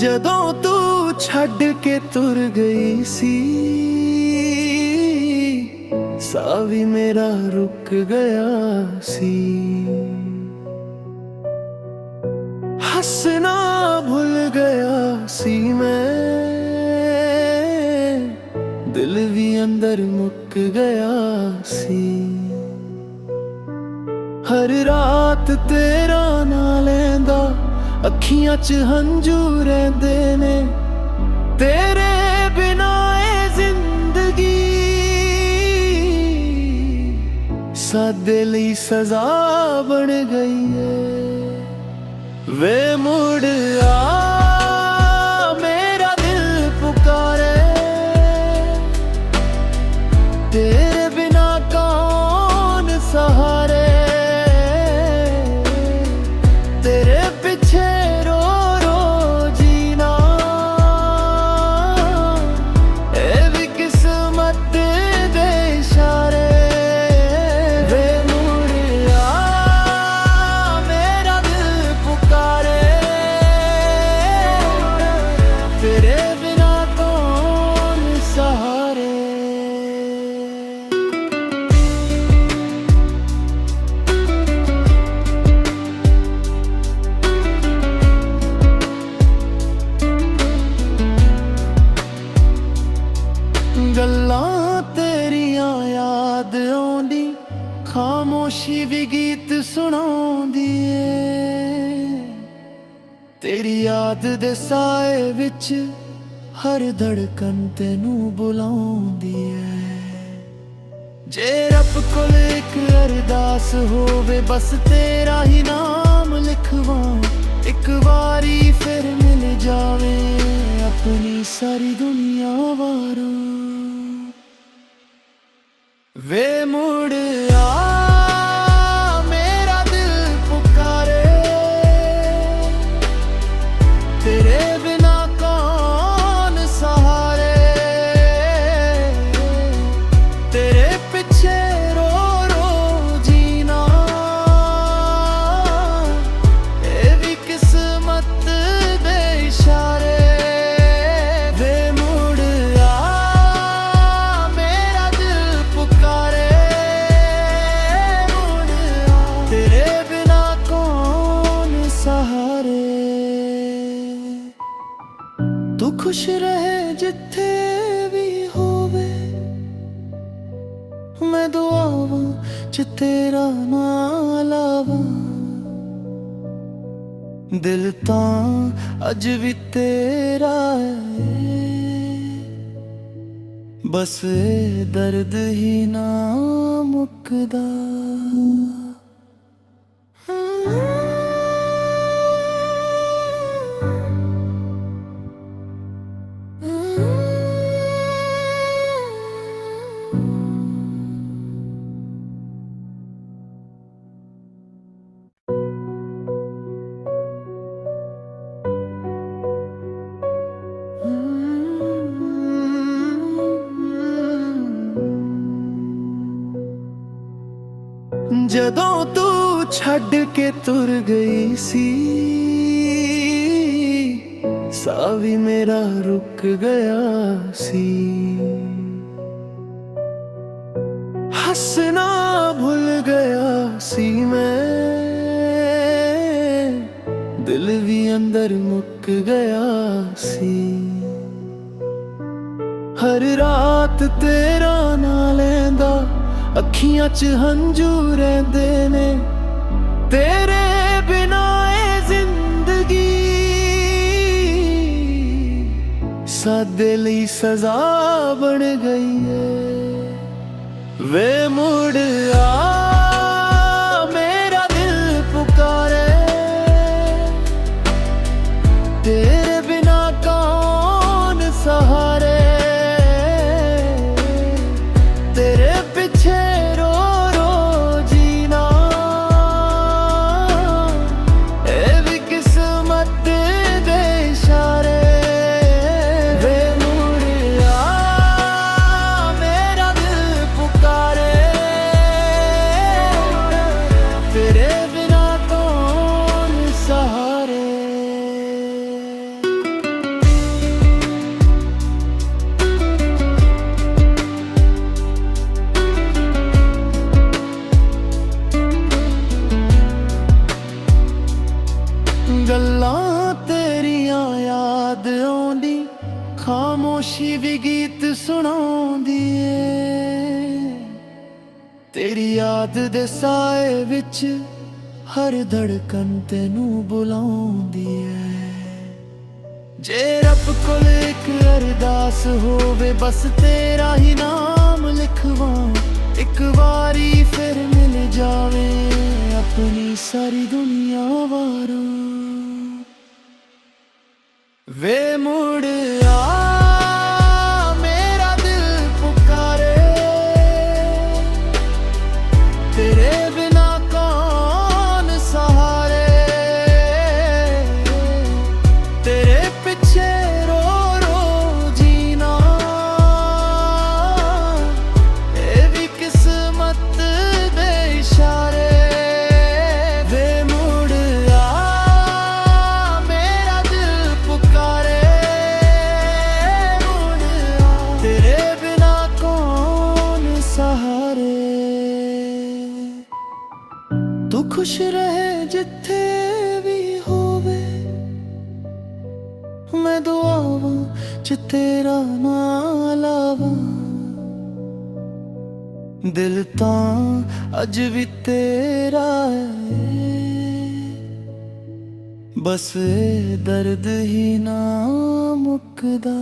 ਜਦੋਂ ਤੂੰ ਛੱਡ ਕੇ ਤੁਰ ਗਈ ਸੀ, ਸਾਹ ਵੀ ਮੇਰਾ ਰੁਕ ਗਿਆ ਸੀ। ਹੱਸਣਾ ਭੁੱਲ ਗਿਆ ਸੀ ਮੈਂ, ਦਿਲ ਵੀ ਅੰਦਰ ਮੁੱਕ ਗਿਆ ਸੀ। ਹਰ ਰਾਤ ਤੇਰਾ ਨਾਂ ਲੈਂਦਾ, ਅੱਖੀਆਂ 'ਚ ਹੰਝੂ ਰਹਿੰਦੇ ਨੇ। ਤੇਰੇ ਬਿਨਾ ਇਹ ਜ਼ਿੰਦਗੀ ਸਾਡੇ ਲਈ ਸਜ਼ਾ ਬਣ ਗਈ ਏ। ਵੇ ਮੁੜ ਆ ਮੇਰਾ ਦਿਲ ਪੁਕਾਰੇ, ਤੇਰੇ ਬਿਨਾ ਕੌਣ ਸਹਾਰੇ। ਤੇਰੇ ਪਿੱਛੇ ਰੋ ਰੋ ਜੀਣਾ, ਇਹ ਵੀ ਕਿਸਮਤ ਦੇ ਇਸ਼ਾਰੇ। ਵੇ ਮੁੜ ਆ ਮੇਰਾ ਦਿਲ ਪੁਕਾਰੇ, ਤੇਰੇ ਬਿਨਾ ਕੌਣ ਸਹਾਰੇ। ਗੱਲਾਂ ਤੇਰੀਆਂ ਯਾਦ ਆਉਂਦੀ, ਖਾਮੋਸ਼ੀ ਵੀ ਗੀਤ ਸੁਣਾਉਂਦੀ ਏ। ਤੇਰੀ ਯਾਦ ਦੇ ਸਾਏ ਵਿੱਚ ਹਰ ਧੜਕਨ ਤੈਨੂੰ ਬੁਲਾਉਂਦੀ ਏ। ਜੇ ਰੱਬ ਕੋਲ ਇੱਕ ਅਰਦਾਸ ਹੋਵੇ, ਬਸ ਤੇਰਾ ਹੀ ਨਾਮ ਲਿਖਵਾਂ। ਇੱਕ ਵਾਰੀ ਫਿਰ ਮਿਲ ਜਾਵੇ ਆਪਣੀ ਸਾਰੀ ਦੁਨੀਆ ਵਾਰਾਂ। ਵੇ ਮੁੜ ਆ ਮੇਰਾ ਦਿਲ ਪੁਕਾਰੇ, ਤੇਰੇ ਬਿਨਾ ਕੌਣ ਸਹਾਰੇ। ਤੇਰੇ ਪਿੱਛੇ ਰੋ ਰੋ ਜੀਣਾ, ਇਹ ਵੀ ਕਿਸਮਤ ਦੇ ਇਸ਼ਾਰੇ। ਵੇ ਮੁੜ ਆ ਮੇਰਾ ਦਿਲ ਪੁਕਾਰੇ, ਮੁੜ ਆ ਤੇਰੇ ਬਿਨਾ ਕੌਣ ਸਹਾਰੇ। ਤੂੰ ਖੁਸ਼ ਰਹੇ ਜਿੱਥੇ ਵੀ ਹੋਵੇ, ਮੈਂ ਦੁਆਵਾਂ 'ਚ ਤੇਰਾ ਨਾਂ ਲਾਵਾਂ। ਦਿਲ ਤਾਂ ਅੱਜ ਵੀ ਤੇਰਾ ਏ, ਬਸ ਇਹ ਦਰਦ ਹੀ ਨਾ ਮੁੱਕਦਾ। ਜਦੋਂ ਤੂੰ ਛੱਡ ਕੇ ਤੁਰ ਗਈ ਸੀ, ਸਾਹ ਵੀ ਮੇਰਾ ਰੁਕ ਗਿਆ ਸੀ। ਹੱਸਣਾ ਭੁੱਲ ਗਿਆ ਸੀ ਮੈਂ, ਦਿਲ ਵੀ ਅੰਦਰ ਮੁੱਕ ਗਿਆ ਸੀ। ਹਰ ਰਾਤ ਤੇਰਾ ਨਾਂ ਲੈਂਦਾ, ਅੱਖੀਆਂ 'ਚ ਹੰਝੂ ਰਹਿੰਦੇ ਨੇ। ਤੇਰੇ ਬਿਨਾ ਇਹ ਜ਼ਿੰਦਗੀ ਸਾਡੇ ਲਈ ਸਜ਼ਾ ਬਣ ਗਈ ਏ। ਵੇ ਮੁੜ ਆ ਮੇਰਾ ਦਿਲ ਪੁਕਾਰੇ, ਤੇਰੇ ਬਿਨਾ ਕੌਣ ਸਹਾਰੇ। ਤੇਰੇ ਪਿੱਛੇ ਰੋ ਰੋ ਜੀਣਾ, ਇਹ ਵੀ ਕਿਸਮਤ ਦੇ ਇਸ਼ਾਰੇ। ਵੇ ਮੁੜ ਆ ਮੇਰਾ ਦਿਲ ਪੁਕਾਰੇ, ਖਾਮੋਸ਼ੀ ਵੀ ਗੀਤ ਸੁਣਾਉਂਦੀ ਏ। ਤੇਰੀ ਯਾਦ ਦੇ ਸਾਏ ਵਿੱਚ ਹਰ ਧੜਕਨ ਤੈਨੂੰ ਬੁਲਾਉਂਦੀ ਏ। ਜੇ ਰੱਬ ਕੋਲ ਇੱਕ ਅਰਦਾਸ ਹੋਵੇ, ਬਸ ਤੇਰਾ ਹੀ ਨਾਮ ਲਿਖਵਾਂ। ਇੱਕ ਵਾਰੀ ਫਿਰ ਮਿਲ ਜਾਵੇ ਆਪਣੀ ਸਾਰੀ ਦੁਨੀਆ ਵਾਰੋਂ। ਵੇ ਮੁੜ ਆ ਮੇਰਾ ਦਿਲ ਪੁਕਾਰੇ, ਤੇਰੇ ਬਿਨਾ ਕੌਣ ਸਹਾਰੇ। ਤੇਰੇ ਪਿੱਛੇ ਰੋ ਰੋ ਜੀਣਾ, ਇਹ ਵੀ ਕਿਸਮਤ ਦੇ ਇਸ਼ਾਰੇ। ਵੇ ਮੁੜ ਆ ਮੇਰਾ ਦਿਲ ਪੁਕਾਰੇ, ਮੁੜ ਆ ਤੇਰੇ ਬਿਨਾ ਕੌਣ ਸਹਾਰੇ। ਤੂੰ ਖੁਸ਼ ਰਹੇ ਜਿੱਥੇ ਵੀ ਹੋਵੇ, ਮੈਂ ਦੁਆਵਾਂ ਚ ਤੇਰਾ ਨਾਂ ਲਾਵਾਂ। ਦਿਲ ਤਾਂ ਅੱਜ ਵੀ ਤੇਰਾ ਹੈ, ਬਸ ਇਹ ਦਰਦ ਹੀ ਨਾ ਮੁੱਕਦਾ।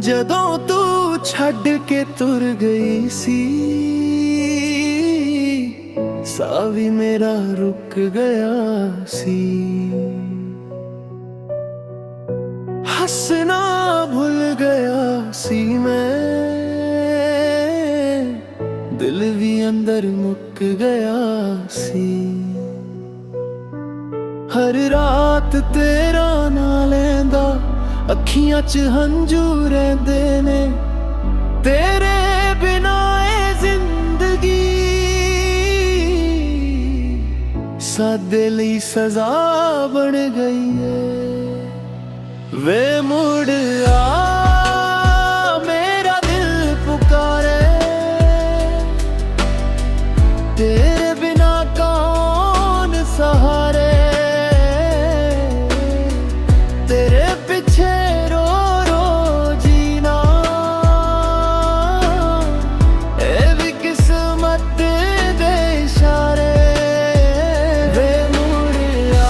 ਜਦੋਂ ਤੂੰ ਛੱਡ ਕੇ ਤੁਰ ਗਈ ਸੀ, ਸਾਹ ਵੀ ਮੇਰਾ ਰੁਕ ਗਿਆ ਸੀ। ਹੱਸਣਾ ਭੁੱਲ ਗਿਆ ਸੀ ਮੈਂ, ਦਿਲ ਵੀ ਅੰਦਰ ਮੁੱਕ ਗਿਆ ਸੀ। ਹਰ ਰਾਤ ਤੇਰਾ ਨਾਂ ਲੈਂਦਾ, ਅੱਖੀਆਂ 'ਚ ਹੰਝੂ ਰਹਿੰਦੇ ਨੇ। ਤੇਰੇ ਬਿਨਾ ਇਹ ਜ਼ਿੰਦਗੀ ਸਾਡੇ ਲਈ ਸਜ਼ਾ ਬਣ ਗਈ ਏ। ਵੇ ਮੁੜ ਆ ਮੇਰਾ ਦਿਲ ਪੁਕਾਰੇ, ਤੇਰੇ ਬਿਨਾ ਕੌਣ ਸਹਾਰੇ। ਤੇਰੇ ਪਿੱਛੇ ਰੋ ਰੋ ਜੀਣਾ, ਇਹ ਵੀ ਕਿਸਮਤ ਦੇ ਇਸ਼ਾਰੇ। ਵੇ ਮੁੜ ਆ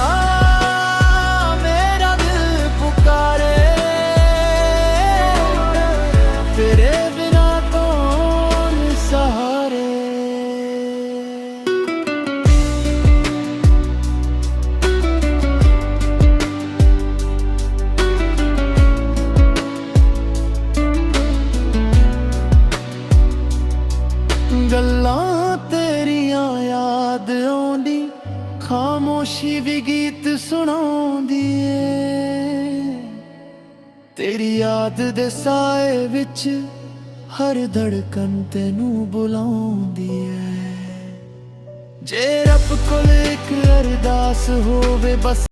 ਮੇਰਾ ਦਿਲ ਪੁਕਾਰੇ, ਤੇਰੇ ਬਿਨਾ ਕੌਣ ਸਹਾਰੇ। ਗੱਲਾਂ ਤੇਰੀਆਂ ਯਾਦ ਆਉਂਦੀ, ਖਾਮੋਸ਼ੀ ਵੀ ਗੀਤ ਸੁਣਾਉਂਦੀ ਏ। ਤੇਰੀ ਯਾਦ ਦੇ ਸਾਏ ਵਿੱਚ ਹਰ ਧੜਕਨ ਤੈਨੂੰ ਬੁਲਾਉਂਦੀ ਏ। ਜੇ ਰੱਬ ਕੋਲ ਇੱਕ ਅਰਦਾਸ ਹੋਵੇ, ਬਸ